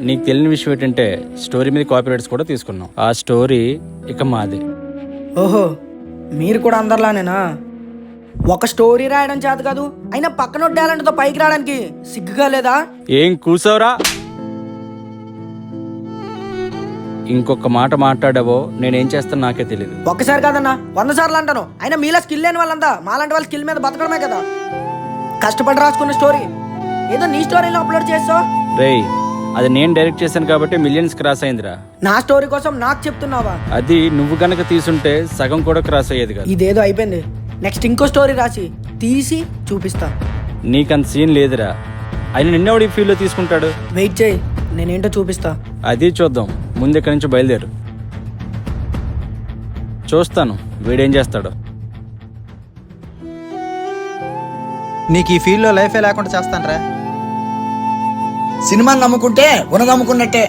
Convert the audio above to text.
నీకు తెలియని విషయం ఏంటంటే స్టోరీ మీద కాపీరైట్స్ కూడా తీసుకున్నాం. ఆ స్టోరీ ఇక మాది. ఓహో, మీరు కూడా అందరిలానేనా? ఒక స్టోరీ రాయడం చేత కాదు, అయినా పక్కన టాలెంట్తో పైకి రావడానికి సిగ్గుగా లేదా? ఏం కూసావురా? ఇంకొక మాట మాట్లాడావో నేనేం చేస్తాను నాకే తెలియదు. ఒక్కసారి కాదన్నా 100 సార్లు అంటాను. అయినా మీలా స్కిల్ లేని వాళ్ళంతా మాలాంటి వాళ్ళ స్కిల్ మీద బతకడమే కదా. కష్టపడి రాసుకున్న స్టోరీ ఏదో నీ స్టోరీలో అప్లోడ్ చేస్తావు. రేయ్, అది నేను డైరెక్ట్ చేశాను కాబట్టి మిలియన్స్ క్రాస్ అయిందిరా. నా స్టోరీ కోసం నాకు చెప్తున్నావా? అది నువ్వు గనక తీసుంటే సగం కూడా క్రాస్ అయ్యేది కాదు. ఇదేదో అయిపోయింది. నెక్స్ట్ ఇంకో స్టోరీ రాసి తీసి చూపిస్తా. నీకంత సీన్ లేదురా. ఆయన నిన్నెవడి ఫీల్డ్లో తీసుకుంటాడు? వెయిట్ చేయి, నేనేంటో చూపిస్తా. అది చూద్దాం. ముందు ఇక్కడి నుంచి బయలుదేరు. చూస్తాను వీడేం చేస్తాడో. నీకు ఈ ఫీల్డ్లో లైఫే లేకుండా చేస్తానరా. సినిమాని నమ్ముకుంటే ఉన్నదమ్ముకున్నట్టే.